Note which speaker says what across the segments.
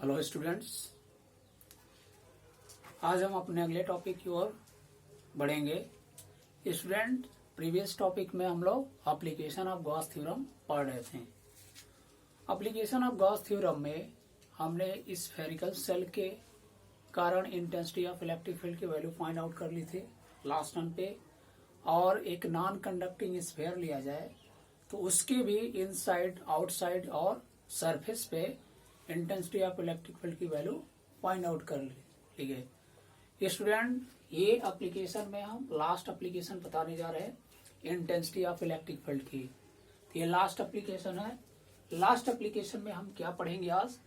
Speaker 1: Hello students, आज हम अपने अगले टॉपिक की ओर बढ़ेंगे। स्टूडेंट, प्रीवियस टॉपिक में हम लोग एप्लीकेशन ऑफ गॉस थ्योरम पढ़ रहे थे। एप्लीकेशन ऑफ गॉस थ्योरम में हमने स्फेरिकल सेल के कारण इंटेंसिटी ऑफ इलेक्ट्रिक फील्ड की वैल्यू फाइंड आउट कर ली थी लास्ट टर्म पे, और एक नॉन कंडक्टिंग स्फेयर लिया जाए तो उसके भी इनसाइड, आउटसाइड और सरफेस पे इंटेंसिटी ऑफ इलेक्ट्रिक फील्ड की वैल्यू फाइंड आउट कर ली गई। स्टूडेंट, ये एप्लीकेशन में हम लास्ट एप्लीकेशन बताने जा रहे हैं इंटेंसिटी ऑफ इलेक्ट्रिक फील्ड की। तो ये लास्ट एप्लीकेशन है। लास्ट एप्लीकेशन में हम क्या पढ़ेंगे आज?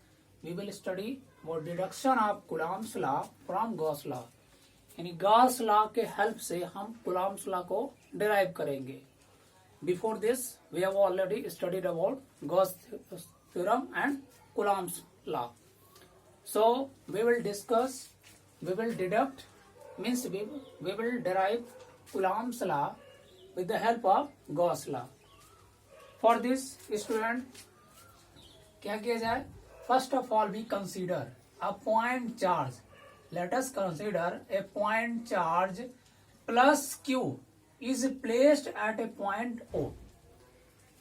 Speaker 1: वी विल स्टडी वो deduction of Coulomb's law from Gauss law, यानी गॉस लॉ के हेल्प से हम कूलॉम्स लॉ को डिराइव करेंगे। Before this we have already studied about Gauss theorem and Coulomb's law. So we will discuss, we will deduct, means we will derive Coulomb's law with the help of Gauss law. For this, student, क्या किया जाए? First of all, we consider a point charge. Let us consider a point charge plus Q is placed at a point O.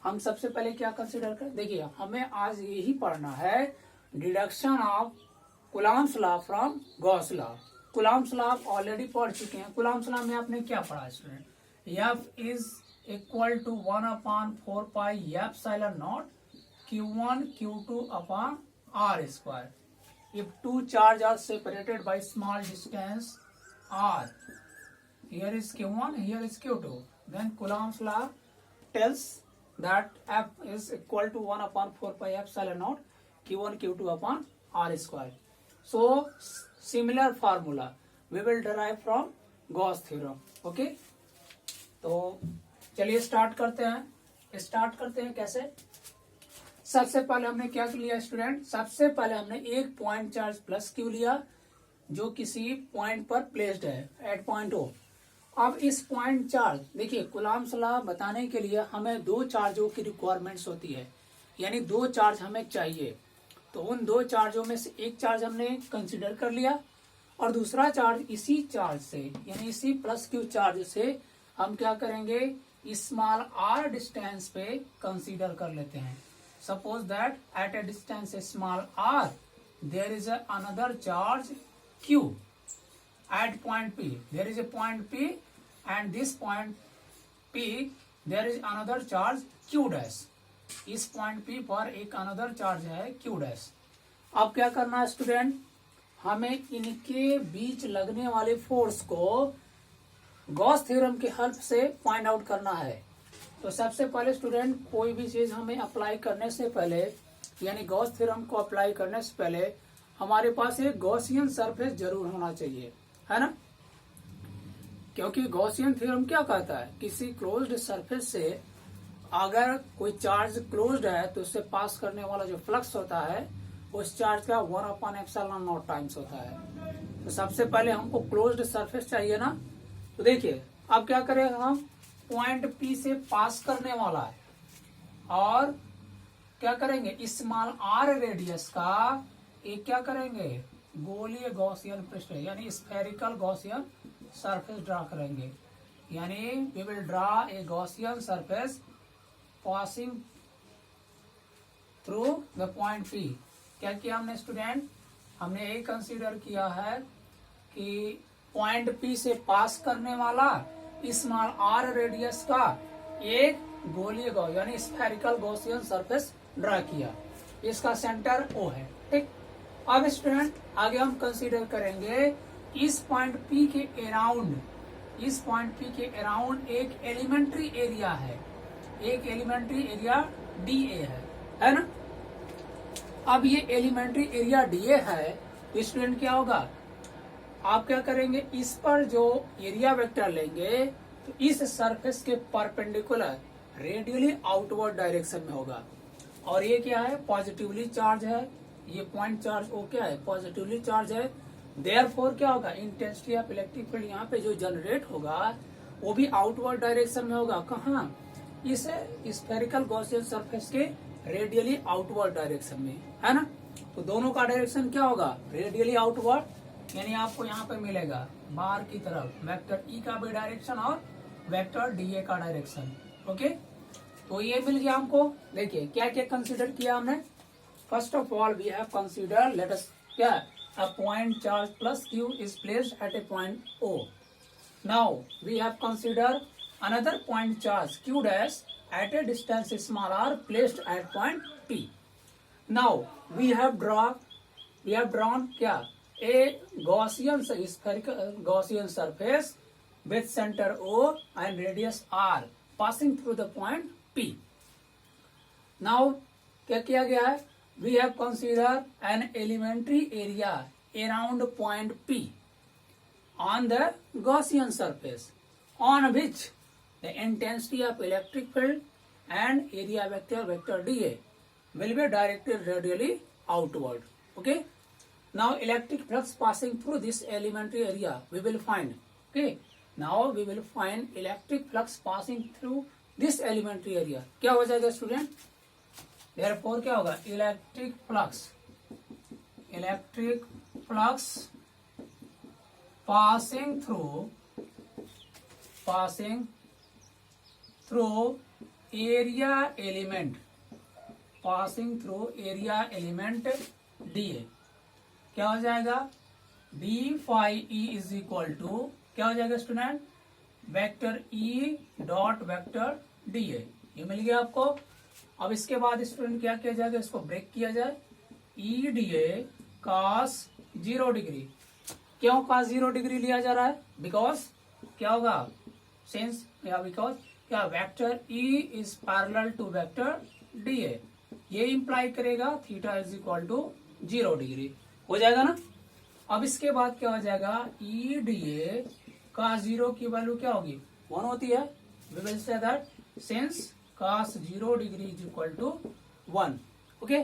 Speaker 1: हम सबसे पहले क्या consider करें? देखिए, हमें आज यही पढ़ना है deduction of Coulomb's law from Gauss law. Coulomb's law आप ऑलरेडी पढ़ चुके हैं। कूलॉम्स लॉ में आपने क्या पढ़ा student? F is equal to 1/4 pi epsilon naught Q1 Q2 upon R square. If two charge are separated by small distance R, here is Q1, here is Q2, then Coulomb's law tells that F is equal to 1/4 pi epsilon naught Q1 Q2 upon R square. So similar formula we will derive from Gauss theorem. Okay? तो चलिए start करते हैं। कैसे? सबसे पहले हमने क्या लिया स्टूडेंट? सबसे पहले हमने एक पॉइंट चार्ज प्लस Q लिया जो किसी पॉइंट पर प्लेस्ड है एट पॉइंट O। अब इस पॉइंट चार्ज, देखिए, कूलॉम्स लॉ बताने के लिए हमें दो चार्जों की रिक्वायरमेंट्स होती है, यानी दो चार्ज हमें चाहिए। तो उन दो चार्जों में से एक चार्ज हमने कंसीडर कर लिया और दूसरा चार्ज इसी चार्ज से, यानी इसी प्लस Q चार्ज से हम क्या करेंगे? स्मॉल r डिस्टेंस पे कंसीडर कर लेते हैं। Suppose that at a distance small r there is another charge Q at point P. There is a point P, and this point P there is another charge Q dash. इस point P पर एक another charge है Q dash. अब क्या करना है student? हमें इनके बीच लगने वाले फोर्स को गॉस थ्योरम के हेल्प से फाइंड आउट करना है। तो सबसे पहले स्टूडेंट, कोई भी चीज हमें अप्लाई करने से पहले, यानी गॉस थ्योरम को अप्लाई करने से पहले हमारे पास एक गॉसियन सरफेस जरूर होना चाहिए, है ना? क्योंकि गॉसियन थ्योरम क्या कहता है? किसी क्लोज्ड सरफेस से अगर कोई चार्ज क्लोज्ड है तो उससे पास करने वाला जो फ्लक्स होता है उस चार्ज का 1/ε0 टाइम्स होता है। तो सबसे पहले हमको क्लोज्ड सरफेस चाहिए ना। तो देखिए, अब क्या करेंगे हम? पॉइंट P से पास करने वाला है और क्या करेंगे? स्मॉल r रेडियस का एक क्या करेंगे? गोलीय गॉसियन पृष्ठ, यानी स्फेरिकल गॉसियन सरफेस ड्रा करेंगे। यानी we will draw a Gaussian surface passing through the point P। क्या किया हमने स्टूडेंट? हमने ये कंसीडर किया है कि पॉइंट P से पास करने वाला स्मॉल r रेडियस का एक गोलीय यानी स्फेरिकल गॉसियन सरफेस ड्रा किया। इसका सेंटर O है। ठीक। अब स्टूडेंट, आगे हम कंसीडर करेंगे इस पॉइंट P के अराउंड एक एलिमेंट्री एरिया है, एक एलिमेंट्री एरिया dA है ना? अब ये एलिमेंट्री एरिया dA है तो स्टूडेंट क्या होगा? आप क्या करेंगे? इस पर जो एरिया वेक्टर लेंगे तो इस सरफेस के परपेंडिकुलर रेडियली आउटवर्ड डायरेक्शन में होगा। और ये क्या है? पॉजिटिवली चार्ज है। ये पॉइंट चार्ज O क्या है? पॉजिटिवली चार्ज है। देयरफॉर क्या होगा? इंटेंसिटी ऑफ इलेक्ट्रिक फील्ड यहाँ पे जो जनरेट होगा वो भी आउटवर्ड डायरेक्शन में होगा। कहाँ? इस स्फेरिकल गॉसियन सरफेस के रेडियली आउटवर्ड डायरेक्शन में, है ना। तो दोनों का डायरेक्शन क्या होगा, रेडियली आउटवर्ड, यानी आपको यहाँ पे मिलेगा बाहर की तरफ वेक्टर ई का भी डायरेक्शन और वेक्टर डी ए का डायरेक्शन। ओके, तो ये मिल गया हमको। देखिए क्या क्या कंसीडर किया हमने। First of all we have consider, let us क्या, a point charge plus q is placed at a point O. Now we have considered another point charge q dash at a distance small r placed at point P. Now we have drawn क्या, a Gaussian spherical Gaussian surface with center O and radius r passing through the point P. Now क्या किया गया है, we have considered an elementary area around point P on the Gaussian surface on which the intensity of electric field and area vector dA will be directed radially outward. Okay, now electric flux passing through this elementary area we will find. Okay, now we will find electric flux passing through this elementary area. क्या हो जाएगा student, therefore क्या होगा, electric flux passing through area element D A, क्या हो जाएगा, D phi E is equal to क्या हो जाएगा student, vector E dot vector D A. ये मिल गया आपको। अब इसके बाद स्टूडेंट क्या किया जाएगा, इसको ब्रेक किया जाए, ई डी ए cos 0 डिग्री। क्यों cos 0 डिग्री लिया जा रहा है, बिकॉज क्या होगा, सिंस या बिकॉज क्या, vector E is parallel to vector D A, ये इंप्लाई करेगा theta is equal to 0 degree, हो जाएगा ना। अब इसके बाद क्या हो जाएगा, ई डी ए का 0 की वैल्यू क्या होगी, 1 होती है, we will say that since cos 0 degree is equal to 1। Okay,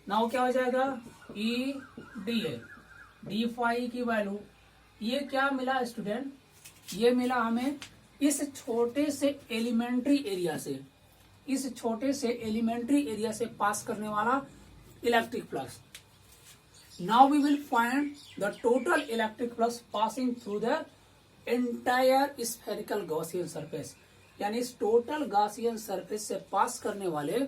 Speaker 1: now क्या हो जाएगा, E D A D phi की वैल्यू, ये क्या मिला स्टूडेंट, ये मिला हमें इस छोटे से एलिमेंट्री एरिया से पास करने वाला electric flux. Now we will find the total electric flux passing through the entire spherical Gaussian surface, यानी इस टोटल गॉसियन सरफेस से पास करने वाले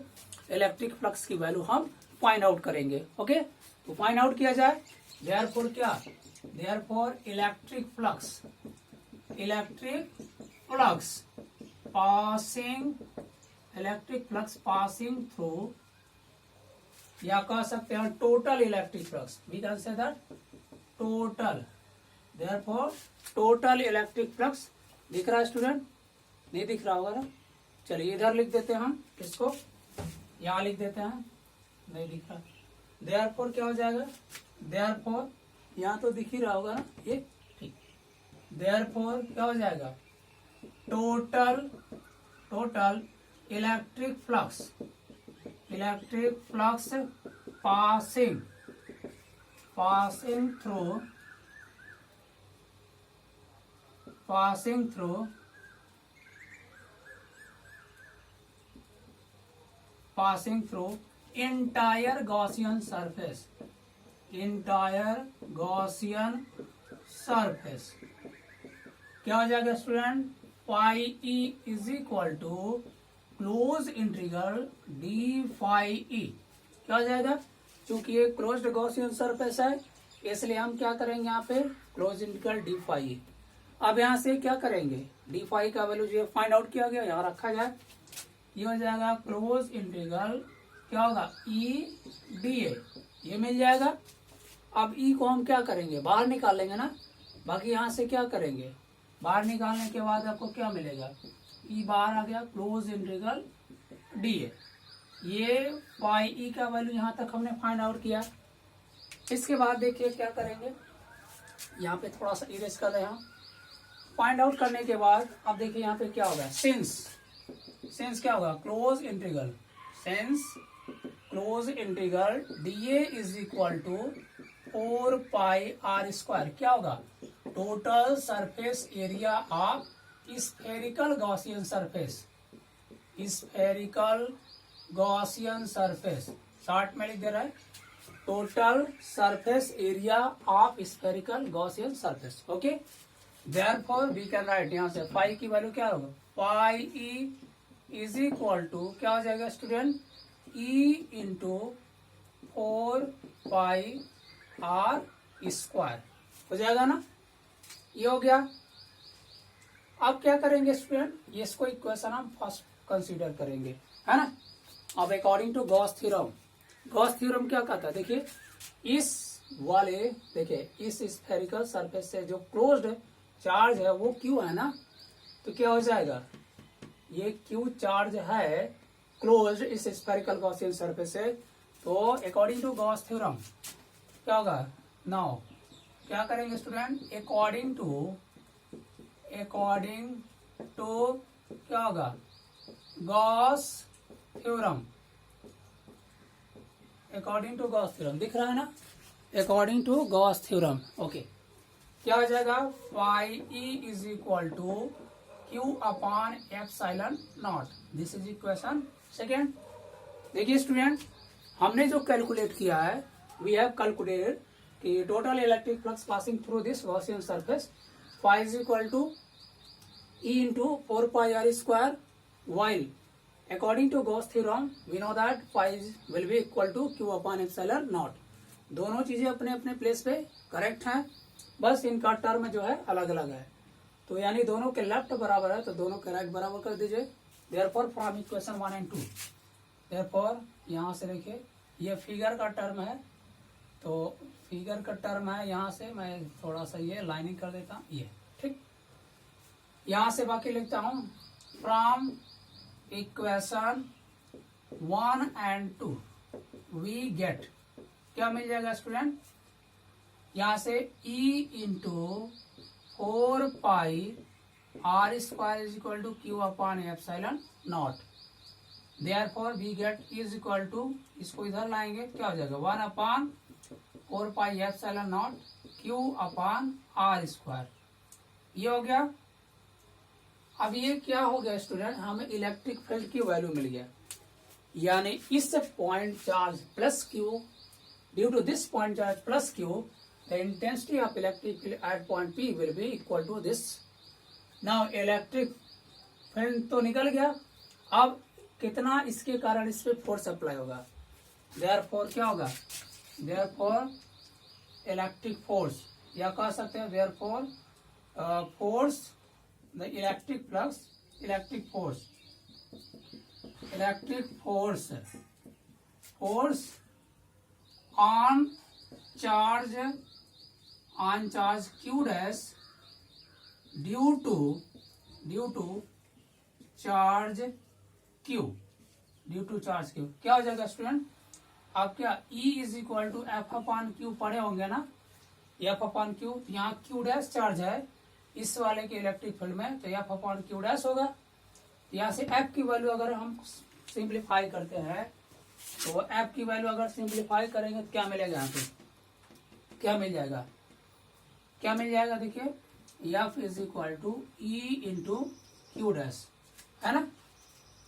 Speaker 1: इलेक्ट्रिक फ्लक्स की वैल्यू हम फाइंड आउट करेंगे। ओके, तो फाइंड आउट किया जाए, देयरफॉर क्या, therefore electric flux passing through, या कह सकते हैं total electric flux, we can say that total, therefore total electric flux. दिख रहा है स्टूडेंट, नहीं दिख रहा होगा ना, चलिए इधर लिख देते हैं हम इसको, यहाँ लिख देते हैं, नहीं दिख रहा, देयरफॉर क्या हो जाएगा, देयरफॉर यहाँ तो दिख ही रहा होगा ना ये, ठीक, देयरफॉर क्या हो जाएगा, total electric flux passing through entire Gaussian surface, क्या हो जाएगा student, phi E is equal to close integral D phi E, क्या हो जाएगा, चूंकि ये क्लोज्ड गॉसियन सरफेस है इसलिए हम क्या करेंगे, यहाँ पे क्लोज इंटीग्रल डी फाई। अब यहाँ से क्या करेंगे, डी फाई का वैल्यू जो फाइंड आउट किया गया यहाँ रखा जाए, ये हो जाएगा क्लोज इंटीग्रल क्या होगा, ई डी ए, ये मिल जाएगा। अब ई को हम क्या करेंगे, बाहर निकालेंगे ना, बाकी यहाँ से क्या करेंगे, बाहर निकालने के बाद आपको क्या मिलेगा, ई बाहर आ गया, क्लोज इंटीग्रल डी ए, ये फाई ई का वैल्यू यहाँ तक हमने फाइंड आउट किया। इसके बाद देखिए क्या करेंगे, यहाँ पे थोड़ा सा इरेज कर रहे हैं, फाइंड आउट करने के बाद अब देखिए यहाँ पे क्या होगा, सिंस क्या होगा, close integral D A is equal to 4 pi R square, क्या होगा, total surface area of spherical Gaussian surface, short में लिख दे रहा है total surface area of spherical Gaussian surface. Okay, therefore we can write, यहाँ से पाई की वैल्यू क्या होगा, phi E is equal to क्या हो जाएगा student, E into 4 pi r square हो जाएगा ना, ये हो गया। अब क्या करेंगे स्टूडेंट, ये इसको इक्वेशन हम फर्स्ट कंसीडर करेंगे, है ना। अब according to Gauss theorem, Gauss theorem क्या कहता है, देखिए इस वाले, देखिए इस स्फेरिकल सरफेस से जो क्लोज्ड चार्ज है वो क्यू है ना, तो क्या हो जाएगा, ये क्यू चार्ज है क्लोज्ड इस स्फेरिकल गॉसियन सरफेस से, तो अकॉर्डिंग टू गॉस थ्योरम क्या होगा, नाउ क्या करेंगे स्टूडेंट, अकॉर्डिंग टू क्या होगा, Gauss theorem, according to Gauss theorem दिख रहा है ना, according to Gauss theorem. Okay, क्या हो जाएगा, pi E is equal to Q upon epsilon not, this is equation second. देखिए स्टूडेंट, हमने जो कैलकुलेट किया है, वी हैव कैलकुलेटेड कि total electric flux passing through this Gaussian surface phi is equal to E into 4 pi R square, while according to Gauss theorem we know that phi will be equal to q upon epsilon naught। दोनों चीजें अपने अपने place पे correct हैं, बस इनका term जो है अलग अलग है, तो यानी दोनों के लेफ्ट बराबर है तो दोनों के राइट बराबर कर दीजिए। Therefore from equation 1 and 2, therefore यहाँ से देखिए ये फिगर का टर्म है, तो फिगर का टर्म है, यहाँ से मैं थोड़ा सा ये लाइनिंग कर देता हूँ, ये ठीक, यहाँ से बाकी लिखता हूँ from equation 1 and 2 we get, क्या मिल जाएगा स्टूडेंट, यहाँ से E into 4 pi R square is equal to Q upon epsilon naught, therefore we get is equal to, इसको इधर लाएंगे क्या हो जाएगा, 1 upon 4 pi epsilon naught Q upon R square, ये हो गया। अब ये क्या हो गया स्टूडेंट, हमें इलेक्ट्रिक फील्ड की वैल्यू मिल गया, यानी इस point charge plus Q, due to this point charge plus Q, the intensity of electric field at point P will be equal to this. Now electric field तो निकल गया, अब कितना इसके कारण इस पे फोर्स अप्लाई होगा, देयरफॉर क्या होगा, देयरफॉर इलेक्ट्रिक फोर्स, या कह सकते हैं therefore force, the electric flux, electric force on charge q dash due to charge q, क्या हो जाएगा स्टूडेंट, आप क्या E is equal to F upon Q पढ़े होंगे ना, एफ अपॉन क्यू, यहाँ क्यू डैश चार्ज है इस वाले के इलेक्ट्रिक फील्ड में, तो एफ अपॉन क्यू डैश होगा, यहाँ से एफ की वैल्यू अगर हम सिंप्लीफाई करते हैं, तो एफ की वैल्यू अगर सिंप्लीफाई करेंगे तो क्या मिलेगा, यहाँ पे क्या मिल जाएगा, क्या मिल जाएगा, देखिए F is equal to E into Q dash, है ना।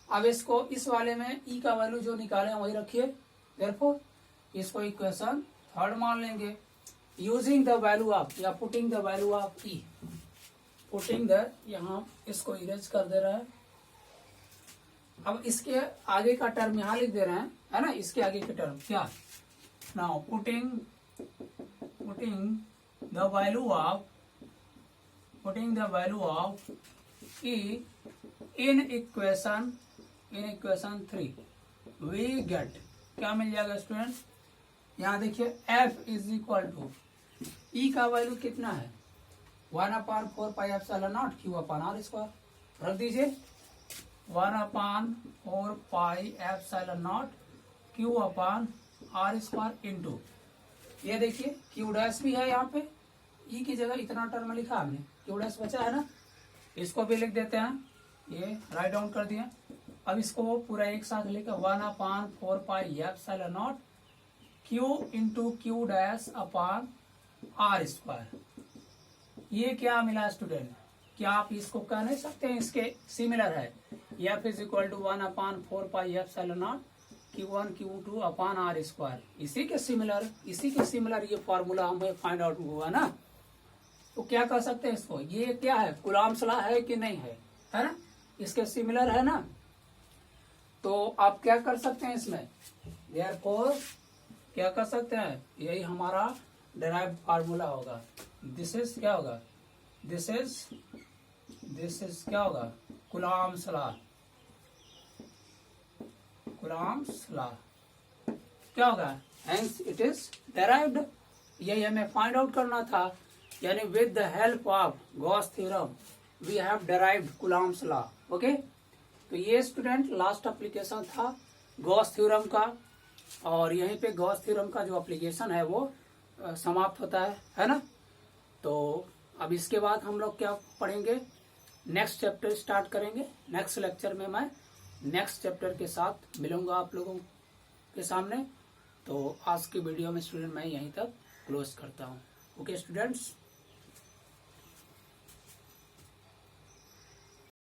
Speaker 1: अब इसको इस वाले में ई का वैल्यू जो निकाले हैं वही रखिए, देयरफॉर इसको इक्वेशन थर्ड मान लेंगे, यूजिंग द वैल्यू ऑफ, या putting the value of E, putting the, यहाँ इसको इरेज कर दे रहा है, अब इसके आगे का टर्म यहाँ लिख दे रहे हैं, है ना, इसके आगे के टर्म क्या, now putting the value of E in equation 3 we get, क्या मिल जाएगा स्टूडेंट, यहाँ देखिए F is equal to, E का वैल्यू कितना है, 1 upon 4 pi epsilon naught Q upon R square, रख दीजिए 1 upon 4 pi epsilon naught Q upon R square into, ये देखिए क्यू डैश भी है यहाँ पे, ई की जगह इतना टर्म लिखा हमने, क्यू डैश बचा है ना, इसको भी लिख देते हैं, ये राइट डाउन कर दिया। अब इसको पूरा एक साथ लेकर 1 upon 4 pi epsilon naught Q into Q dash upon R square, ये क्या मिला स्टूडेंट, क्या आप इसको कह नहीं सकते हैं इसके सिमिलर है, F is equal to 1 upon 4 pi epsilon naught Q1 Q2 upon R square. इसी के सिमिलर ये फॉर्मूला हमें फाइंड आउट हुआ ना, तो क्या कर सकते हैं इसको, ये क्या है, कूलॉम्स लॉ है कि नहीं है ना, इसके सिमिलर है ना। तो आप क्या कर सकते हैं इसमें, देयरफॉर क्या कर सकते हैं, यही हमारा डिराइव्ड फार्मूला होगा। दिस इज क्या होगा, दिस इज क्या होगा, कूलॉम्स लॉ। कूलॉम्स लॉ क्या होगा, हेंस इट इज डिराइव्ड। यही हमें फाइंड आउट करना था, यानी with the help of Gauss theorem we have derived Coulomb's law. Okay, तो ये स्टूडेंट लास्ट एप्लीकेशन था गॉस थ्योरम का, और यहीं पे गॉस थ्योरम का जो एप्लीकेशन है वो समाप्त होता है ना। तो अब इसके बाद हम लोग क्या पढ़ेंगे, नेक्स्ट चैप्टर स्टार्ट करेंगे। नेक्स्ट लेक्चर में मैं नेक्स्ट चैप्टर के साथ मिलूंगा आप लोगों के सामने। तो आज की वीडियो में स्टूडेंट मैं यहीं तक क्लोज करता हूँ। Okay students.